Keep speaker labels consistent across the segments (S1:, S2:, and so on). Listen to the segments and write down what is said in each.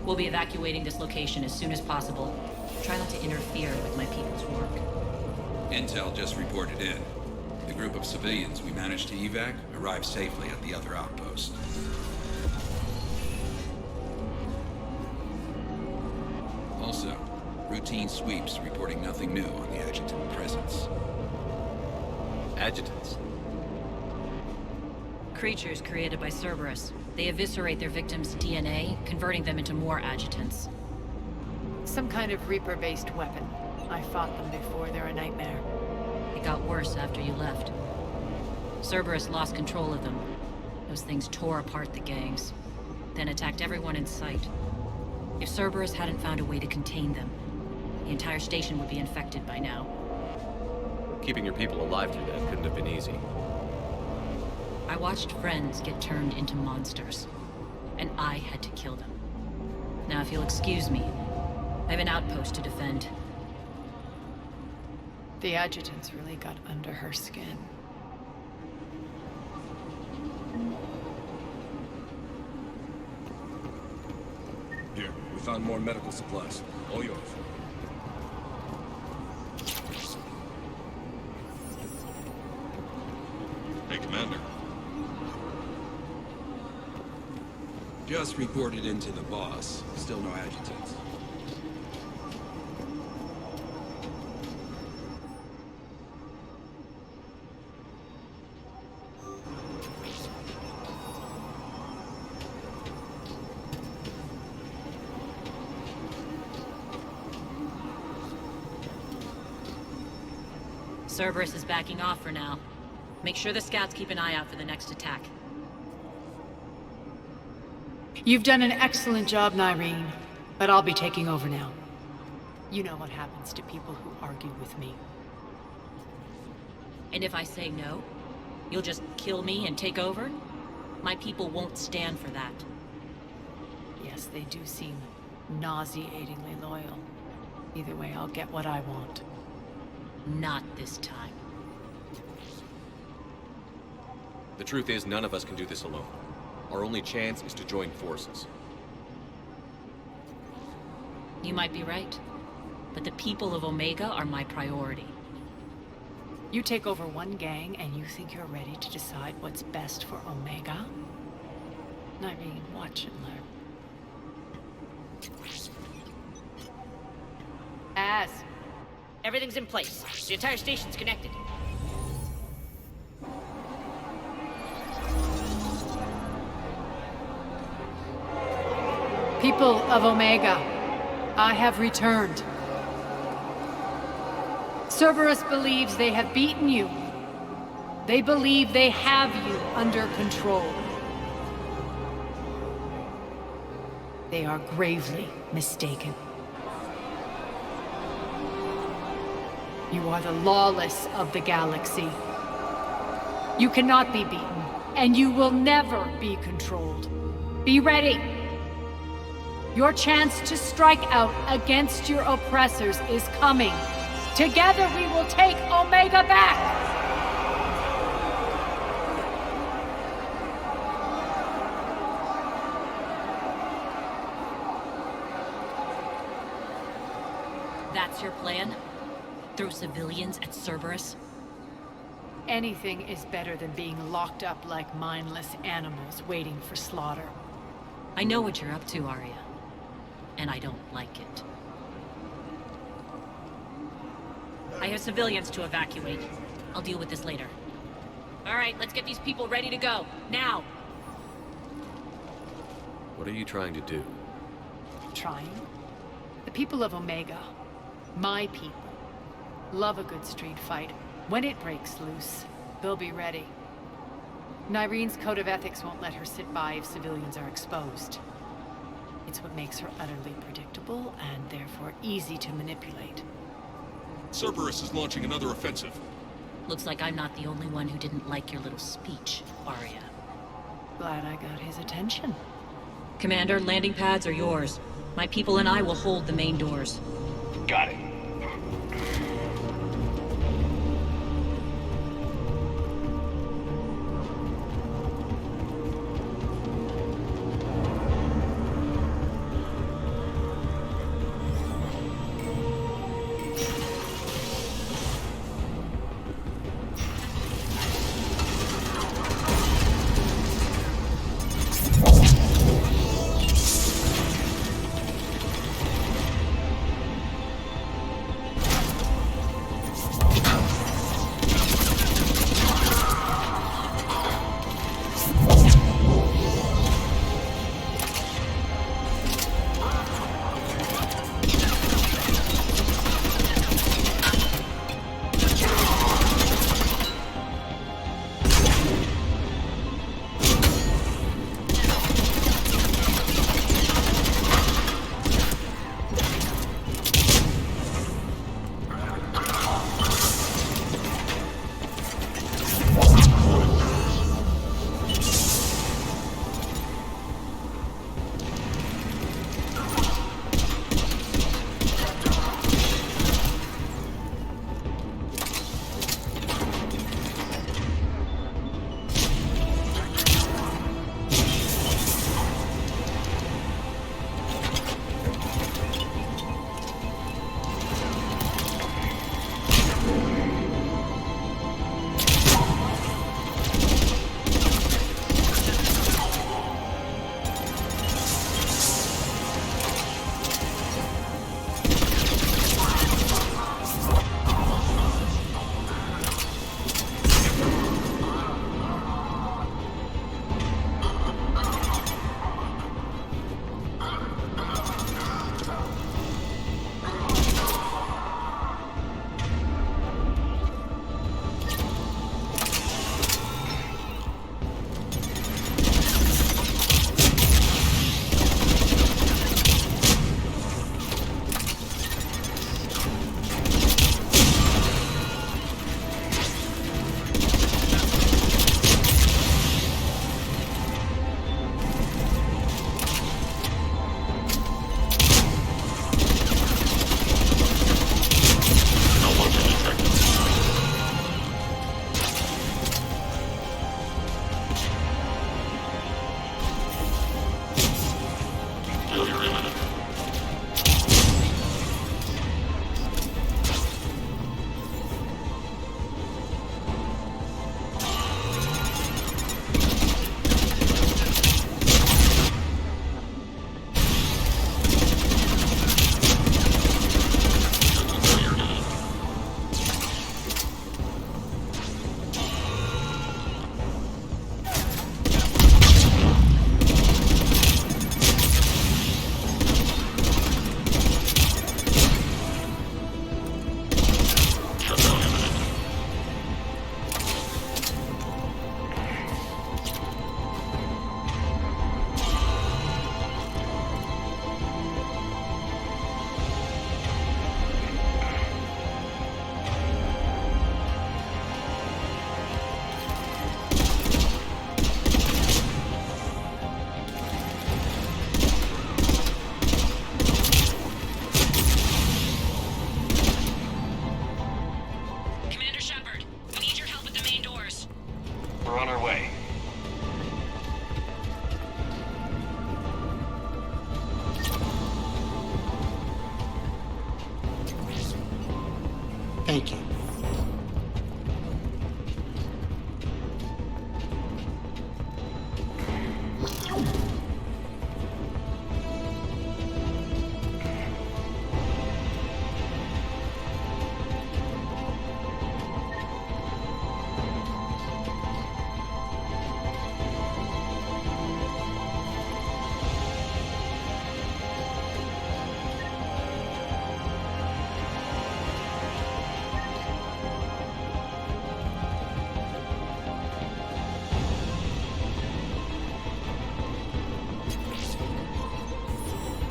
S1: We'll be evacuating this location as soon as possible. Try not to interfere with my people's work.
S2: Intel just reported in. The group of civilians we managed to evac arrived safely at the other outpost. Also, routine sweeps reporting nothing new on the adjutant presence.
S3: Adjutants?
S1: Creatures created by Cerberus. They eviscerate their victims' DNA, converting them into more adjutants.
S4: Some kind of Reaper-based weapon. I fought them before, they're a nightmare.
S1: It got worse after you left. Cerberus lost control of them. Those things tore apart the gangs, then attacked everyone in sight. If Cerberus hadn't found a way to contain them, the entire station would be infected by now.
S3: Keeping your people alive through that couldn't have been easy.
S1: I watched friends get turned into monsters, and I had to kill them. Now, if you'll excuse me, I have an outpost to defend.
S4: The adjutants really got under her skin.
S5: Here, we found more medical supplies. All yours.
S6: Hey, Commander.
S2: Just reported into the boss. Still no adjutants.
S1: Cerberus is backing off for now. Make sure the scouts keep an eye out for the next attack.
S4: You've done an excellent job, Nyreen, but I'll be taking over now. You know what happens to people who argue with me.
S1: And if I say no, you'll just kill me and take over? My people won't stand for that.
S4: Yes, they do seem nauseatingly loyal. Either way, I'll get what I want.
S1: Not this time.
S3: The truth is, none of us can do this alone. Our only chance is to join forces.
S1: You might be right, but the people of Omega are my priority.
S4: You take over one gang and you think you're ready to decide what's best for Omega? Nyreen, watch and learn.
S7: Everything's in place. The entire station's connected.
S4: People of Omega, I have returned. Cerberus believes they have beaten you. They believe they have you under control. They are gravely mistaken. You are the lawless of the galaxy. You cannot be beaten, and you will never be controlled. Be ready. Your chance to strike out against your oppressors is coming. Together we will take Omega back!
S1: That's your plan? Throw civilians at Cerberus?
S4: Anything is better than being locked up like mindless animals waiting for slaughter.
S1: I know what you're up to, Arya. And I don't like it. I have civilians to evacuate. I'll deal with this later. All right, let's get these people ready to go. Now!
S3: What are you trying to do?
S4: Trying? The people of Omega, my people, love a good street fight. When it breaks loose, they'll be ready. Nyreen's code of ethics won't let her sit by if civilians are exposed. It's what makes her utterly predictable and therefore easy to manipulate.
S6: Cerberus is launching another offensive.
S1: Looks like I'm not the only one who didn't like your little speech, Arya.
S4: Glad I got his attention.
S1: Commander, landing pads are yours. My people and I will hold the main doors.
S5: Got it.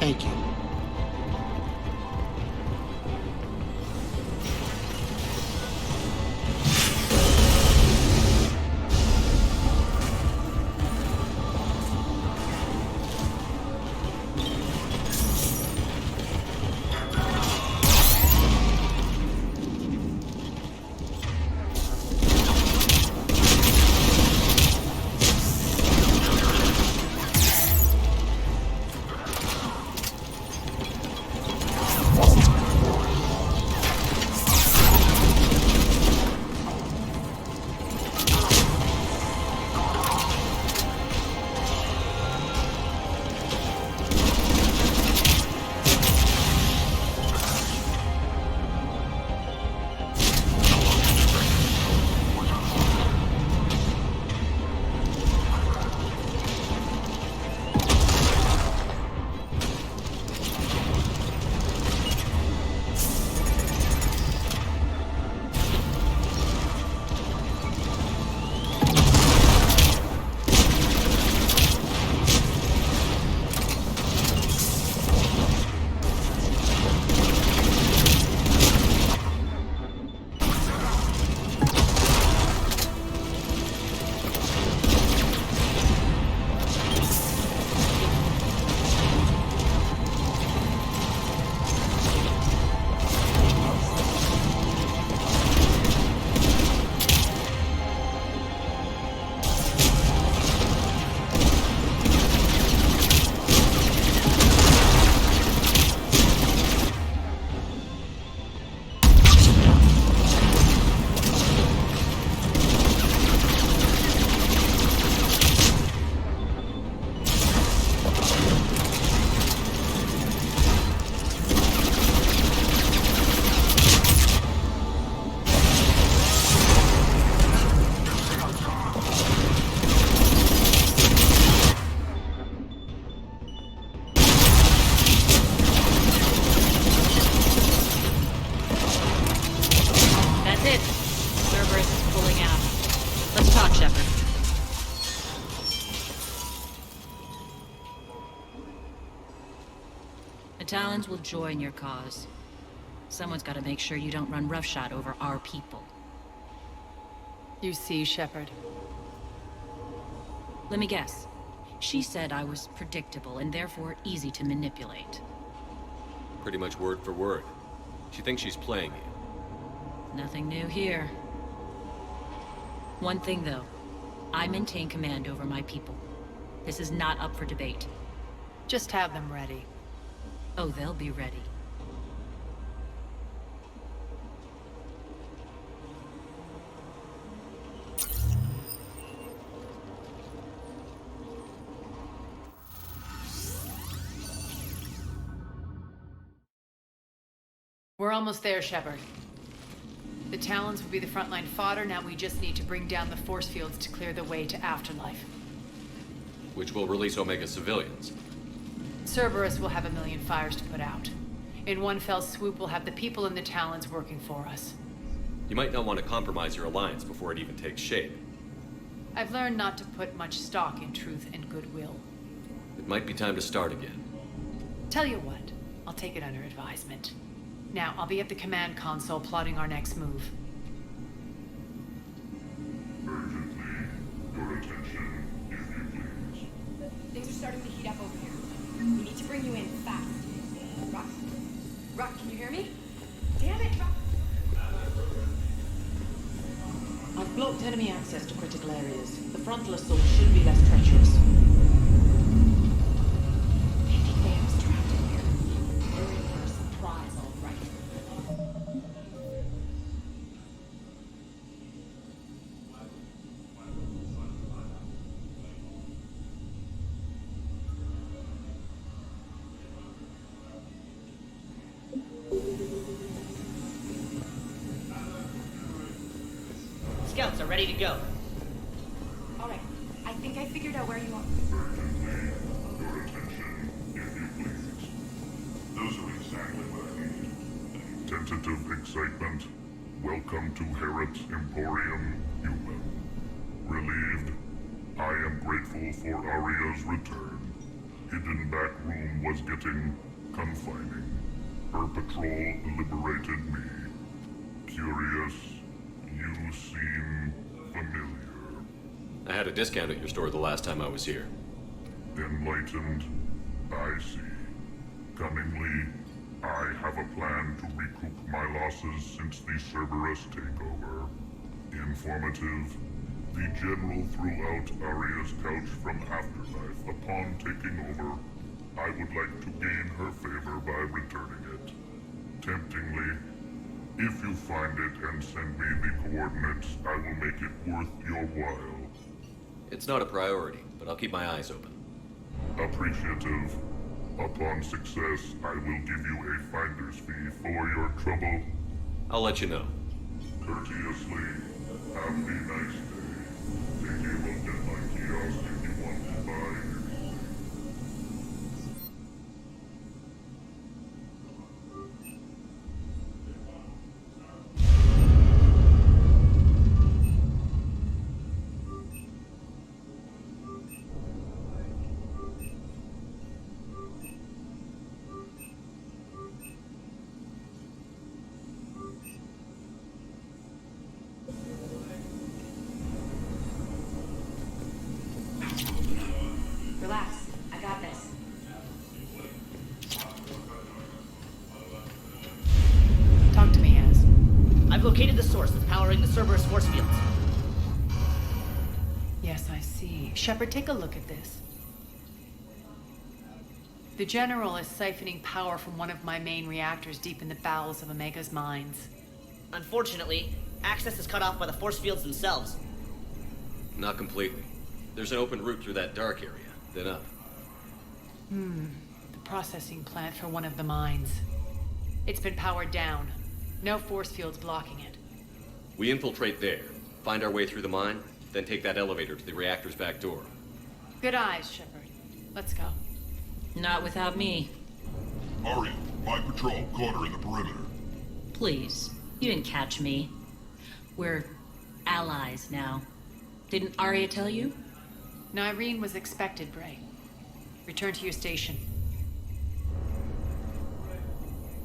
S8: taking.
S1: Talons will join your cause. Someone's got to make sure you don't run roughshod over our people.
S4: You see, Shepard.
S1: Let me guess. She said I was predictable and therefore easy to manipulate.
S3: Pretty much word for word. She thinks she's playing you.
S1: Nothing new here. One thing, though. I maintain command over my people. This is not up for debate.
S4: Just have them ready.
S1: Oh, they'll be ready.
S4: We're almost there, Shepard. The Talons will be the frontline fodder, now we just need to bring down the force fields to clear the way to Afterlife.
S3: Which will release Omega civilians.
S4: Cerberus will have a million fires to put out. In one fell swoop, we'll have the people in the Talons working for us.
S3: You might not want to compromise your alliance before it even takes shape.
S4: I've learned not to put much stock in truth and goodwill.
S3: It might be time to start again.
S4: Tell you what, I'll take it under advisement. Now, I'll be at the command console plotting our next move.
S9: Urgently, your attention, if you please.
S10: Things are starting to heat up over here. We need to bring you in fast. Rock? Rock, can you hear me? Damn it, Rock!
S11: I've blocked enemy access to critical areas. The frontal assault should be less treacherous.
S10: I think they have us trapped in here. We're in for a surprise, all right.
S7: Scouts are ready to go.
S10: All right, I think I figured out where you are.
S9: Urgently, your attention, if you please. Those are exactly what I need. Tentative excitement. Welcome to Herod's Emporium, human. Relieved. I am grateful for Aria's return. hidden back room was getting confining. Her patrol liberated me. Curious, you seem familiar.
S3: I had a discount at your store the last time I was here.
S9: Enlightened, I see. Cunningly, I have a plan to recoup my losses since the Cerberus takeover. Informative, the General threw out Arya's couch from Afterlife. Upon taking over, I would like to gain her favor by returning it. Temptingly, if you find it and send me the coordinates, I will make it worth your while.
S3: It's not a priority, but I'll keep my eyes open.
S9: Appreciative. Upon success, I will give you a finder's fee for your trouble.
S3: I'll let you know.
S9: Courteously, have a nice day. Take a look at my kiosk if you want to buy anything.
S10: Relax. I got this.
S4: Talk to me, Az.
S7: I've located the source that's powering the Cerberus force fields.
S4: Yes, I see. Shepard, take a look at this. The General is siphoning power from one of my main reactors deep in the bowels of Omega's mines.
S7: Unfortunately, access is cut off by the force fields themselves.
S3: Not completely. There's an open route through that dark area, then up.
S4: The processing plant for one of the mines. It's been powered down. No force fields blocking it.
S3: We infiltrate there, find our way through the mine, then take that elevator to the reactor's back door.
S4: Good eyes, Shepard. Let's go.
S1: Not without me.
S6: Arya, my patrol caught her in the perimeter.
S1: Please. You didn't catch me. We're allies now. Didn't Arya tell you?
S4: Nyreen was expected, Bray. Return to your station.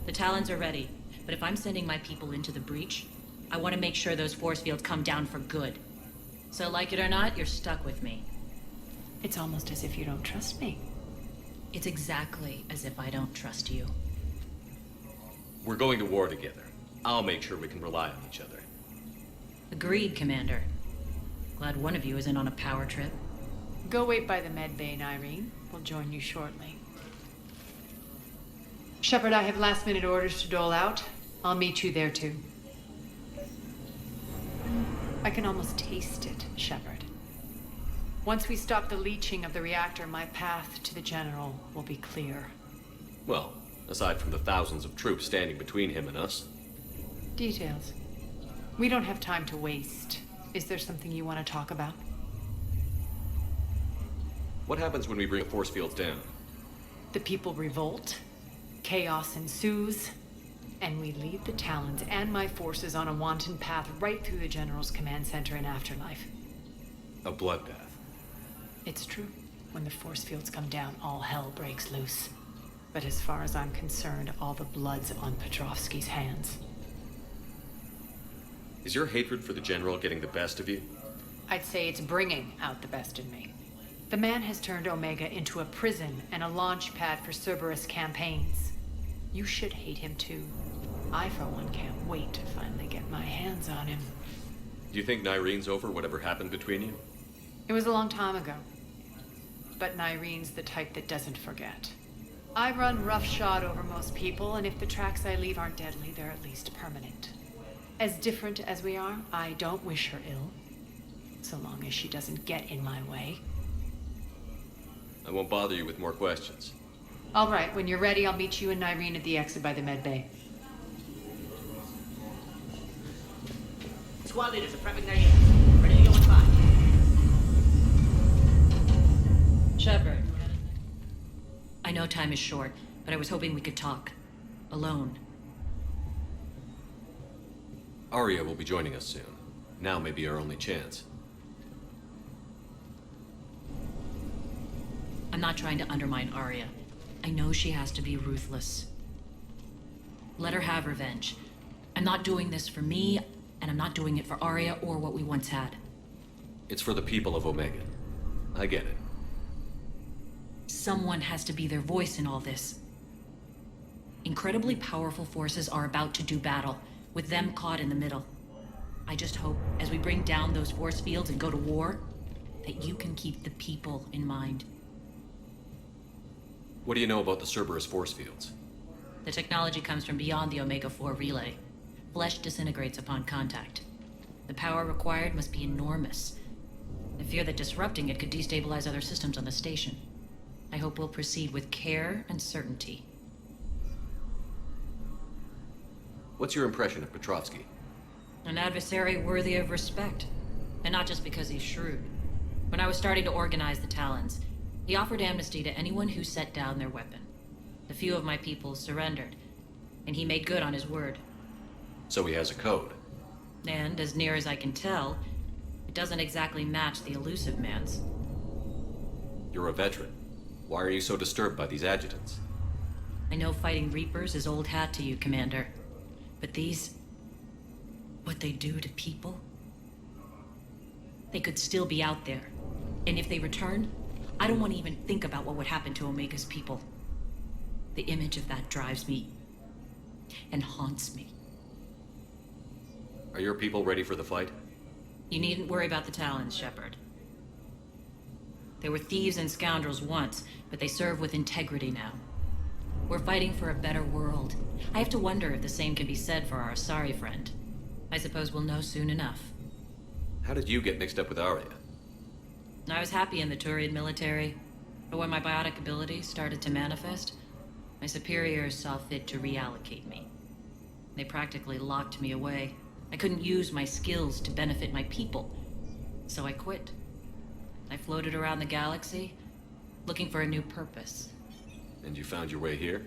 S1: The Talons are ready, but if I'm sending my people into the breach, I want to make sure those force fields come down for good. So like it or not, you're stuck with me.
S4: It's almost as if you don't trust me.
S1: It's exactly as if I don't trust you.
S3: We're going to war together. I'll make sure we can rely on each other.
S1: Agreed, Commander. Glad one of you isn't on a power trip.
S4: Go wait by the med bay, Nyreen. We'll join you shortly. Shepard, I have last-minute orders to dole out. I'll meet you there, too. I can almost taste it, Shepard. Once we stop the leaching of the reactor, my path to the General will be clear.
S3: Well, aside from the thousands of troops standing between him and us.
S4: Details. We don't have time to waste. Is there something you want to talk about?
S3: What happens when we bring the force fields down?
S4: The people revolt, chaos ensues, and we lead the Talons and my forces on a wanton path right through the General's command center in Afterlife.
S3: A bloodbath.
S4: It's true. When the force fields come down, all hell breaks loose. But as far as I'm concerned, all the blood's on Petrovsky's hands.
S3: Is your hatred for the General getting the best of you?
S4: I'd say it's bringing out the best in me. The man has turned Omega into a prison and a launch pad for Cerberus campaigns. You should hate him too. I, for one, can't wait to finally get my hands on him.
S3: Do you think Nyreen's over whatever happened between you?
S4: It was a long time ago. But Nyreen's the type that doesn't forget. I run roughshod over most people, and if the tracks I leave aren't deadly, they're at least permanent. As different as we are, I don't wish her ill. So long as she doesn't get in my way.
S3: I won't bother you with more questions.
S4: All right, when you're ready, I'll meet you and Nyreen at the exit by the med bay.
S7: Squad leaders are prepping their units. Ready to go in 5.
S1: Shepard. I know time is short, but I was hoping we could talk. Alone.
S3: Arya will be joining us soon. Now may be our only chance.
S1: I'm not trying to undermine Arya. I know she has to be ruthless. Let her have revenge. I'm not doing this for me, and I'm not doing it for Arya or what we once had.
S3: It's for the people of Omega. I get it.
S1: Someone has to be their voice in all this. Incredibly powerful forces are about to do battle, with them caught in the middle. I just hope, as we bring down those force fields and go to war, that you can keep the people in mind.
S3: What do you know about the Cerberus force fields?
S1: The technology comes from beyond the Omega-4 relay. Flesh disintegrates upon contact. The power required must be enormous. I fear that disrupting it could destabilize other systems on the station. I hope we'll proceed with care and certainty.
S3: What's your impression of Petrovsky?
S1: An adversary worthy of respect. And not just because he's shrewd. When I was starting to organize the Talons, he offered amnesty to anyone who set down their weapon. A few of my people surrendered, and he made good on his word.
S3: So he has a code.
S1: And, as near as I can tell, it doesn't exactly match the elusive man's.
S3: You're a veteran. Why are you so disturbed by these adjutants?
S1: I know fighting Reapers is old hat to you, Commander. But these... what they do to people? They could still be out there. And if they return, I don't want to even think about what would happen to Omega's people. The image of that drives me and haunts me.
S3: Are your people ready for the fight?
S1: You needn't worry about the Talons, Shepard. They were thieves and scoundrels once, but they serve with integrity now. We're fighting for a better world. I have to wonder if the same can be said for our Asari friend. I suppose we'll know soon enough.
S3: How did you get mixed up with Arya?
S1: I was happy in the Turian military, but when my biotic abilities started to manifest, my superiors saw fit to reallocate me. They practically locked me away. I couldn't use my skills to benefit my people, so I quit. I floated around the galaxy, looking for a new purpose.
S3: And you found your way here?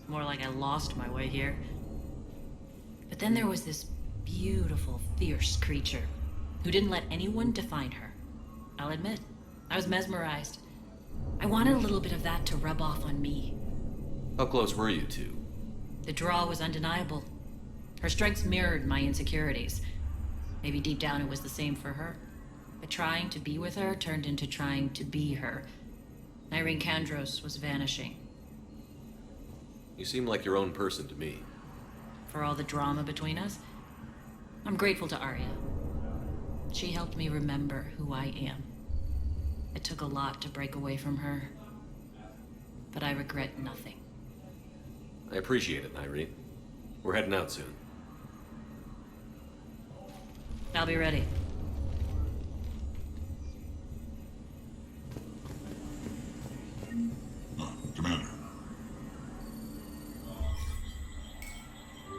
S1: More like I lost my way here. But then there was this beautiful, fierce creature who didn't let anyone define her. I'll admit, I was mesmerized. I wanted a little bit of that to rub off on me.
S3: How close were you two?
S1: The draw was undeniable. Her strengths mirrored my insecurities. Maybe deep down it was the same for her. But trying to be with her turned into trying to be her. Irene Kandros was vanishing.
S3: You seem like your own person to me.
S1: For all the drama between us, I'm grateful to Arya. She helped me remember who I am. It took a lot to break away from her, but I regret nothing.
S3: I appreciate it, Irene. We're heading out soon.
S1: I'll be ready.